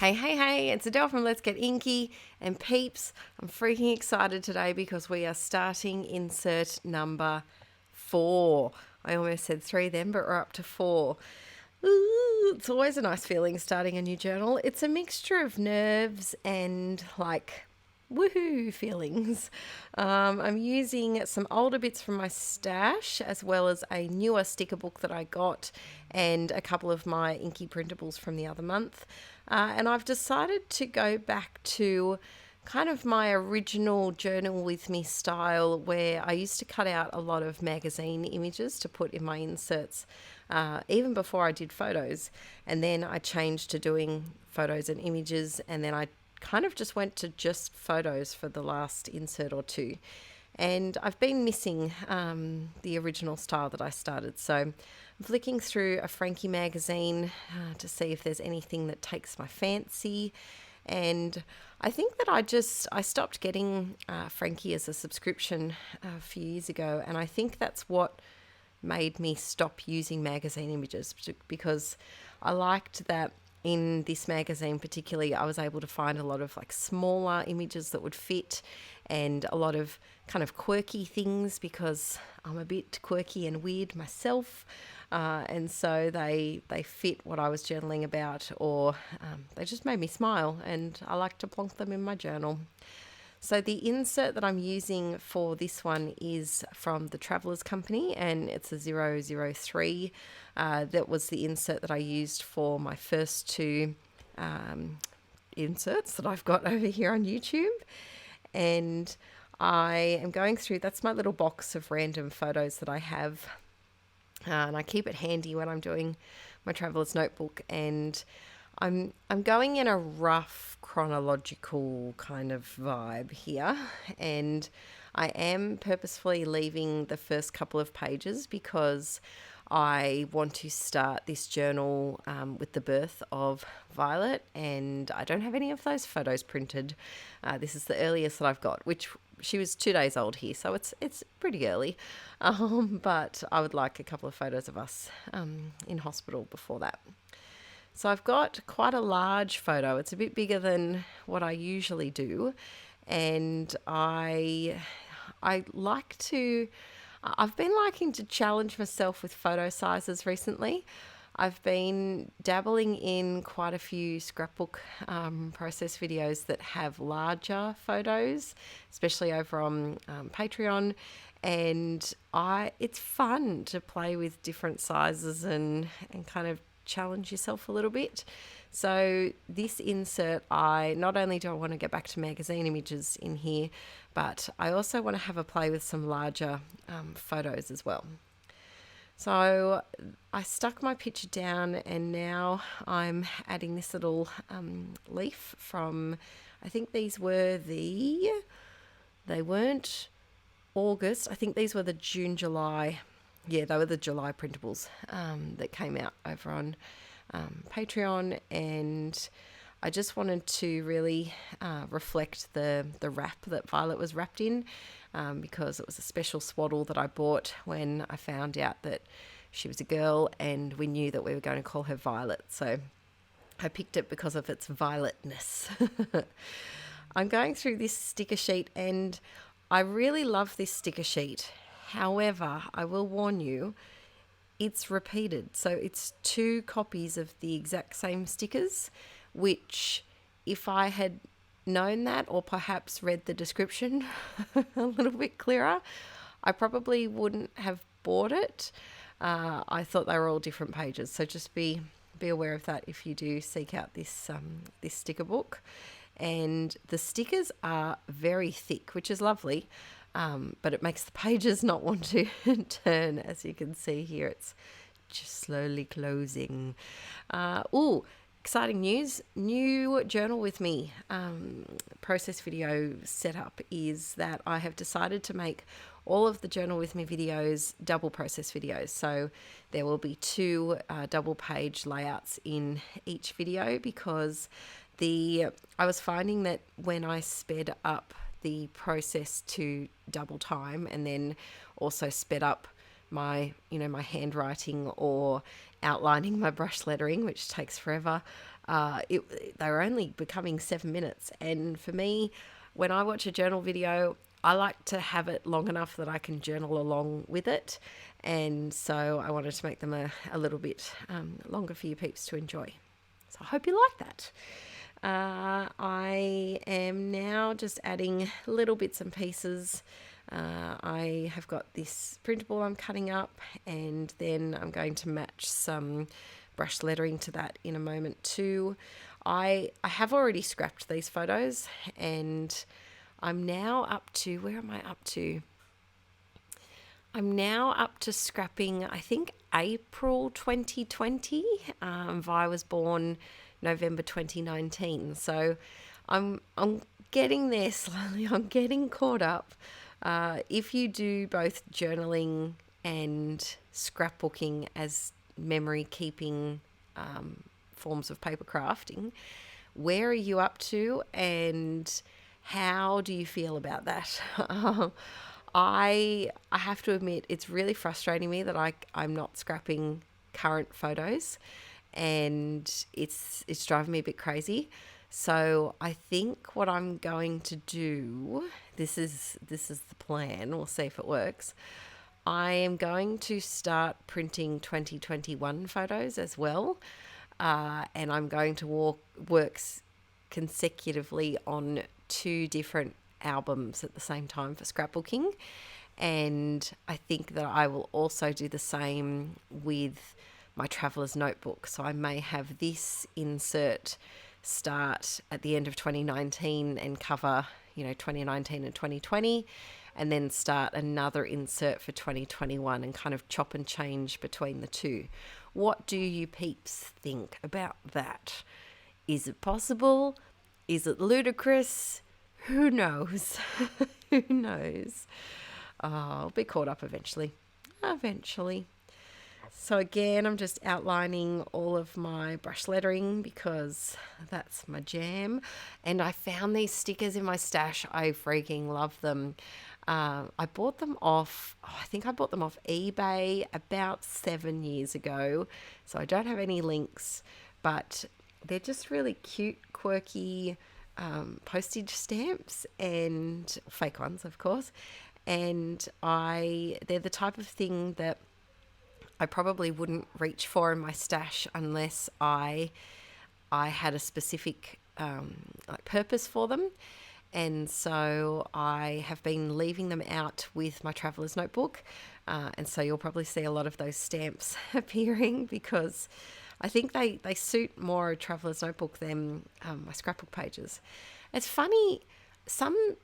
Hey, it's Adele from Let's Get Inkie, and peeps, I'm freaking excited today because we are starting insert number 4. I almost said 3 then, but we're up to 4. Ooh, it's always a nice feeling starting a new journal. It's a mixture of nerves and woohoo feelings. I'm using some older bits from my stash as well as a newer sticker book that I got and a couple of my inky printables from the other month. And I've decided to go back to kind of my original journal with me style where I used to cut out a lot of magazine images to put in my inserts even before I did photos. And then I changed to doing photos and images, and then I kind of just went to just photos for the last insert or two. And I've been missing the original style that I started. So I'm flicking through a Frankie magazine to see if there's anything that takes my fancy. And I think that I stopped getting Frankie as a subscription a few years ago. And I think that's what made me stop using magazine images, because I liked that in this magazine particularly I was able to find a lot of smaller images that would fit and a lot of kind of quirky things, because I'm a bit quirky and weird myself, and so they fit what I was journaling about, or they just made me smile, and I like to plonk them in my journal. So the insert that I'm using for this one is from the TRAVELER'S company, and it's a 003. That was the insert that I used for my first two inserts that I've got over here on YouTube. And I am going through, that's my little box of random photos that I have. And I keep it handy when I'm doing my TRAVELER'S notebook, and I'm going in a rough chronological kind of vibe here, and I am purposefully leaving the first couple of pages because I want to start this journal with the birth of Violet, and I don't have any of those photos printed. This is the earliest that I've got, which she was 2 days old here, so it's pretty early. But I would like a couple of photos of us in hospital before that. So I've got quite a large photo. It's a bit bigger than what I usually do, and I've been liking to challenge myself with photo sizes recently. I've been dabbling in quite a few scrapbook process videos that have larger photos, especially over on Patreon, and it's fun to play with different sizes and kind of challenge yourself a little bit. So this insert, not only do I want to get back to magazine images in here, but I also want to have a play with some larger photos as well. So I stuck my picture down, and now I'm adding this little leaf from, I think these were they weren't August, I think these were the June, July. Yeah, they were the July printables that came out over on Patreon, and I just wanted to really reflect the wrap that Violet was wrapped in, because it was a special swaddle that I bought when I found out that she was a girl, and we knew that we were going to call her Violet, so I picked it because of its violetness. I'm going through this sticker sheet, and I really love this sticker sheet. However, I will warn you, it's repeated. So it's 2 copies of the exact same stickers, which if I had known that, or perhaps read the description a little bit clearer, I probably wouldn't have bought it. I thought they were all different pages. So just be aware of that if you do seek out this sticker book. And the stickers are very thick, which is lovely. But it makes the pages not want to turn. As you can see here, it's just slowly closing. Exciting news. New Journal with Me process video setup is that I have decided to make all of the Journal with Me videos double process videos. So there will be 2 double page layouts in each video, because I was finding that when I sped up the process to double time, and then also sped up my handwriting or outlining my brush lettering, which takes forever, they were only becoming 7 minutes. And for me, when I watch a journal video, I like to have it long enough that I can journal along with it. And so I wanted to make them a little bit longer for you peeps to enjoy. So I hope you like that. I am now just adding little bits and pieces. I have got this printable I'm cutting up, and then I'm going to match some brush lettering to that in a moment too. I have already scrapped these photos, and I'm now up to, where am I up to? I'm now up to scrapping, I think, April 2020. Vi was born November 2019. So I'm getting there slowly. I'm getting caught up. If you do both journaling and scrapbooking as memory keeping forms of paper crafting, where are you up to and how do you feel about that? I have to admit, it's really frustrating me that I'm not scrapping current photos, and it's driving me a bit crazy. So I think what I'm going to do, this is the plan, we'll see if it works. I am going to start printing 2021 photos as well, and I'm going to work consecutively on 2 different albums at the same time for scrapbooking. And I think that I will also do the same with my traveler's notebook. So I may have this insert start at the end of 2019 and cover, 2019 and 2020, and then start another insert for 2021 and kind of chop and change between the two. What do you peeps think about that? Is it possible? Is it ludicrous? Who knows? Who knows? Oh, I'll be caught up eventually. So again, I'm just outlining all of my brush lettering because that's my jam. And I found these stickers in my stash. I freaking love them. I bought them off, I think I bought them off eBay about 7 years ago. So I don't have any links, but they're just really cute, quirky postage stamps, and fake ones, of course. And they're the type of thing that I probably wouldn't reach for in my stash unless I had a specific purpose for them. And so I have been leaving them out with my traveler's notebook. And so you'll probably see a lot of those stamps appearing because I think they suit more a traveler's notebook than my scrapbook pages. It's funny, some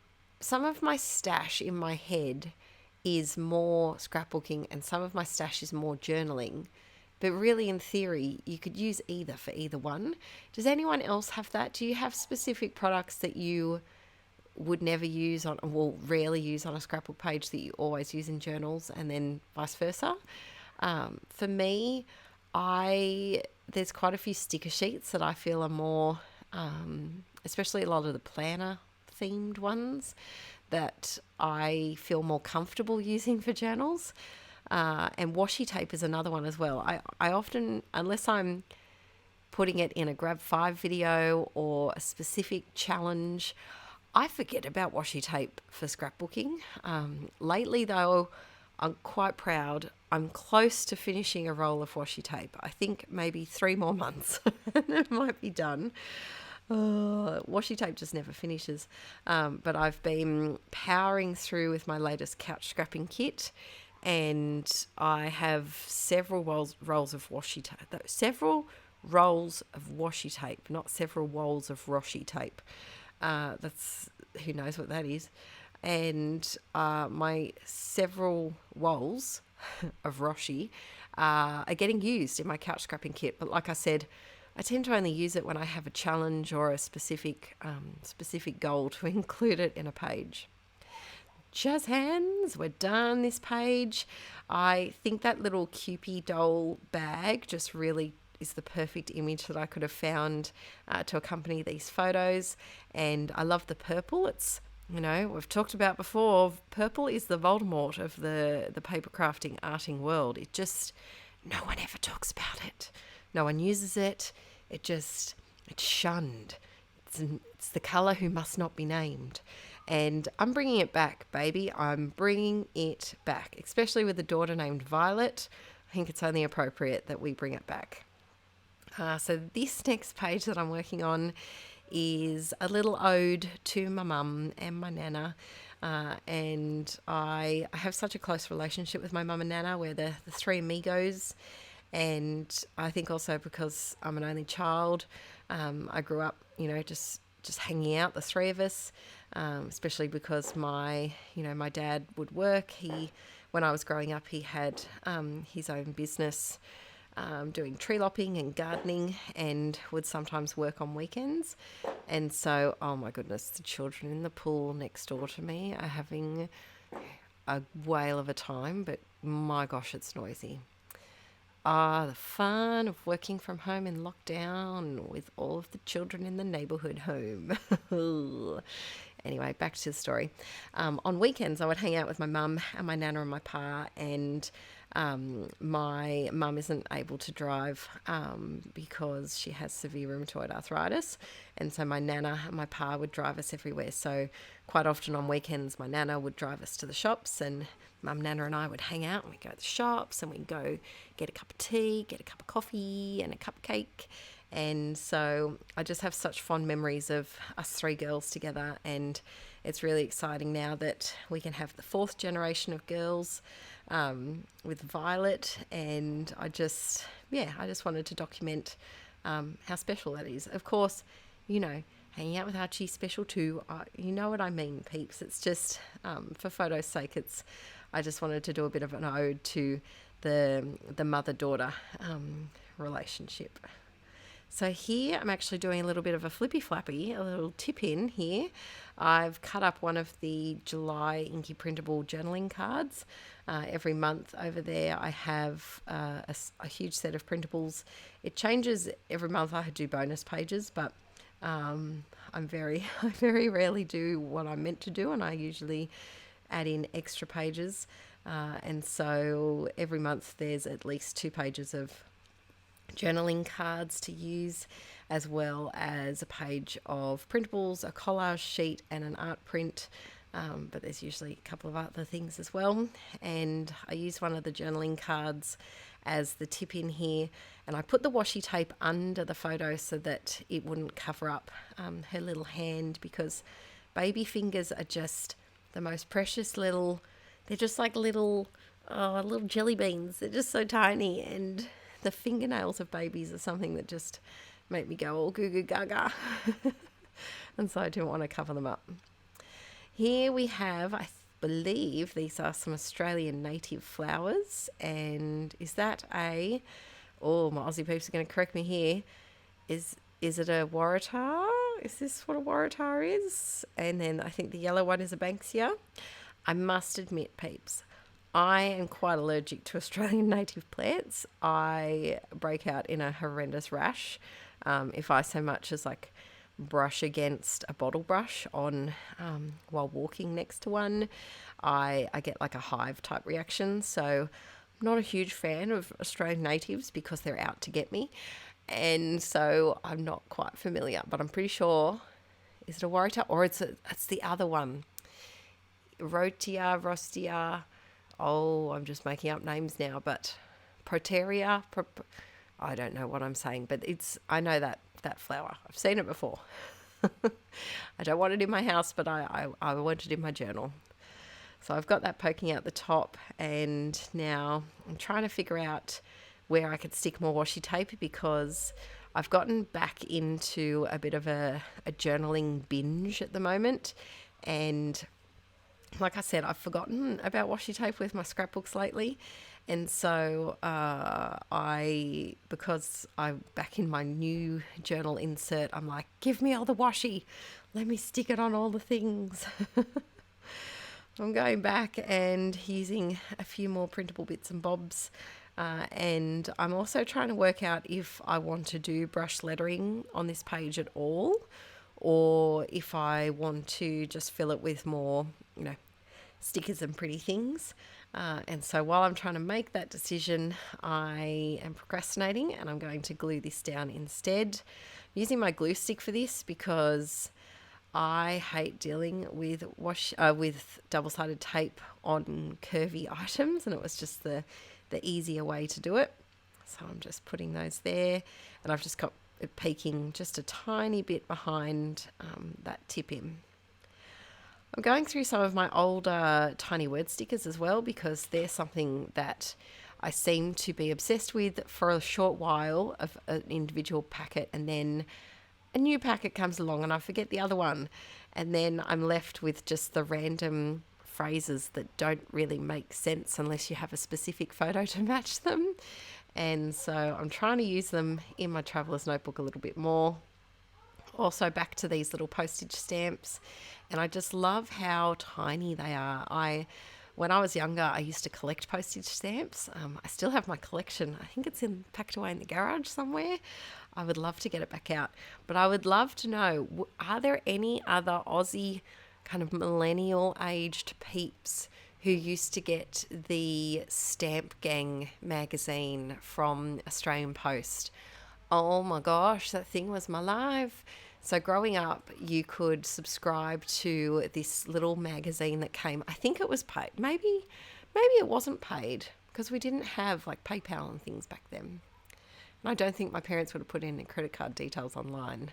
of my stash in my head is more scrapbooking and some of my stash is more journaling. But really, in theory, you could use either for either one. Does anyone else have that? Do you have specific products that you would never use rarely use on a scrapbook page that you always use in journals, and then vice versa? For me, there's quite a few sticker sheets that I feel are more, especially a lot of the planner themed ones, that I feel more comfortable using for journals. And washi tape is another one as well. I often, unless I'm putting it in a grab 5 video or a specific challenge, I forget about washi tape for scrapbooking. Lately though, I'm quite proud. I'm close to finishing a roll of washi tape. I think maybe 3 more months and it might be done. Washi tape just never finishes. But I've been powering through with my latest couch scrapping kit, and I have several rolls of washi tape. Several rolls of washi tape, not several rolls of roshi tape. That's, who knows what that is. And my several rolls of roshi are getting used in my couch scrapping kit. But like I said, I tend to only use it when I have a challenge or a specific goal to include it in a page. Jazz hands, we're done this page. I think that little Kewpie doll bag just really is the perfect image that I could have found to accompany these photos. And I love the purple. It's, we've talked about before, purple is the Voldemort of the paper crafting arting world. It just, no one ever talks about it. No one uses it. It just, It's shunned. It's the colour who must not be named. And I'm bringing it back, baby. I'm bringing it back, especially with a daughter named Violet. I think it's only appropriate that we bring it back. So this next page that I'm working on is a little ode to my mum and my nana. And I have such a close relationship with my mum and nana. We're the three amigos. And I think also because I'm an only child, I grew up, just hanging out, the three of us, especially because my dad would work. When I was growing up, he had his own business, doing tree lopping and gardening, and would sometimes work on weekends. And so, oh my goodness, the children in the pool next door to me are having a whale of a time, but my gosh, it's noisy. The fun of working from home in lockdown with all of the children in the neighbourhood home. Anyway, back to the story. On weekends, I would hang out with my mum and my nana and my pa, and my mum isn't able to drive because she has severe rheumatoid arthritis, and so my nana and my pa would drive us everywhere. So quite often on weekends, my nana would drive us to the shops, and Mum, Nana and I would hang out, and we'd go to the shops, and we'd go get a cup of tea, get a cup of coffee and a cupcake. And so I just have such fond memories of us three girls together, and it's really exciting now that we can have the fourth generation of girls with Violet. And I just wanted to document how special that is. Of course, hanging out with Archie's special too. You know what I mean, peeps. It's just, for photo's sake, I just wanted to do a bit of an ode to the mother-daughter relationship. So here I'm actually doing a little bit of a flippy flappy, a little tip in here. I've cut up one of the July Inkie printable journaling cards. Every month over there I have a huge set of printables. It changes every month. I do bonus pages, but I very rarely do what I'm meant to do, and I usually add in extra pages. And so every month there's at least 2 pages of journaling cards to use, as well as a page of printables, a collage sheet and an art print, but there's usually a couple of other things as well. And I use one of the journaling cards as the tip in here, and I put the washi tape under the photo so that it wouldn't cover up her little hand, because baby fingers are just the most precious little, they're just like little jelly beans. They're just so tiny, and the fingernails of babies are something that just make me go all goo goo gaga. And so I didn't want to cover them up. Here we have, I believe these are some Australian native flowers. And is that my Aussie peeps are going to correct me here. Is it a waratah? Is this what a waratah is? And then I think the yellow one is a banksia. I must admit, peeps, I am quite allergic to Australian native plants. I break out in a horrendous rash if I so much as brush against a bottle brush on while walking next to one. I get like a hive type reaction. So I'm not a huge fan of Australian natives because they're out to get me. And so I'm not quite familiar, but I'm pretty sure, is it a waratah or it's the other one? Rostia. Oh, I'm just making up names now, but Proteria. I don't know what I'm saying, but I know that flower. I've seen it before. I don't want it in my house, but I want it in my journal. So I've got that poking out the top, and now I'm trying to figure out where I could stick more washi tape, because I've gotten back into a bit of a journaling binge at the moment. And like I said, I've forgotten about washi tape with my scrapbooks lately. And so because I'm back in my new journal insert, I'm like, give me all the washi. Let me stick it on all the things. I'm going back and using a few more printable bits and bobs. And I'm also trying to work out if I want to do brush lettering on this page at all, or if I want to just fill it with more, stickers and pretty things. And so while I'm trying to make that decision, I am procrastinating, and I'm going to glue this down instead, using my glue stick for this because I hate dealing with with double-sided tape on curvy items, and it was just the easier way to do it. So I'm just putting those there, and I've just got it peeking just a tiny bit behind that tip in. I'm going through some of my older tiny word stickers as well, because they're something that I seem to be obsessed with for a short while of an individual packet, and then a new packet comes along and I forget the other one, and then I'm left with just the random phrases that don't really make sense unless you have a specific photo to match them. And so I'm trying to use them in my traveler's notebook a little bit more. Also back to these little postage stamps, and I just love how tiny they are. When I was younger, I used to collect postage stamps. I still have my collection. I think it's packed away in the garage somewhere. I would love to get it back out. But I would love to know, are there any other Aussie kind of millennial aged peeps who used to get the Stamp Gang magazine from Australian Post? Oh my gosh, that thing was my life. So growing up, you could subscribe to this little magazine that came, I think it was paid. Maybe it wasn't paid, because we didn't have like PayPal and things back then. And I don't think my parents would have put in their credit card details online.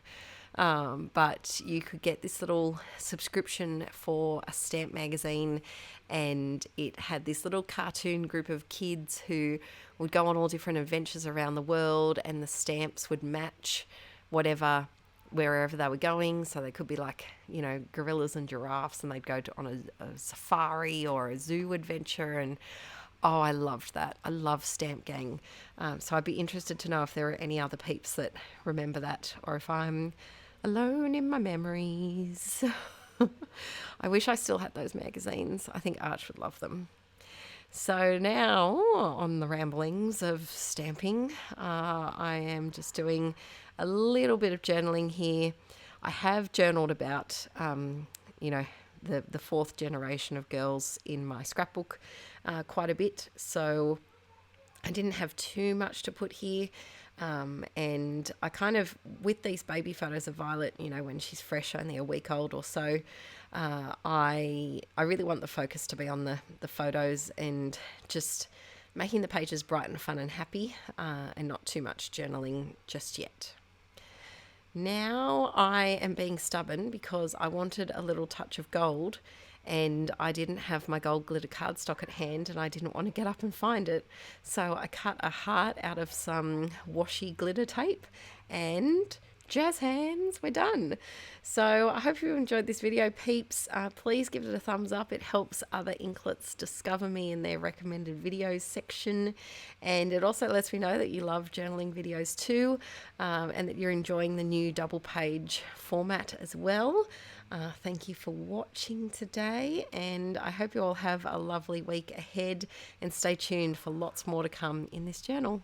But you could get this little subscription for a stamp magazine, and it had this little cartoon group of kids who would go on all different adventures around the world, and the stamps would match wherever they were going. So they could be like, gorillas and giraffes, and they'd go on a safari or a zoo adventure. And oh, I loved that. I love Stamp Gang. So I'd be interested to know if there are any other peeps that remember that, or if I'm alone in my memories. I wish I still had those magazines. I think Arch would love them. So now, on the ramblings of stamping, I am just doing a little bit of journaling here. I have journaled about, the fourth generation of girls in my scrapbook quite a bit. So I didn't have too much to put here. And I kind of, with these baby photos of Violet, when she's fresh, only a week old or so, I really want the focus to be on the photos and just making the pages bright and fun and happy, and not too much journaling just yet. Now I am being stubborn because I wanted a little touch of gold, and I didn't have my gold glitter cardstock at hand, and I didn't want to get up and find it. So I cut a heart out of some washi glitter tape, and jazz hands, we're done. So I hope you enjoyed this video, peeps. Please give it a thumbs up. It helps other inklets discover me in their recommended videos section, and it also lets me know that you love journaling videos too, and that you're enjoying the new double page format as well. Thank you for watching today, and I hope you all have a lovely week ahead, and stay tuned for lots more to come in this journal.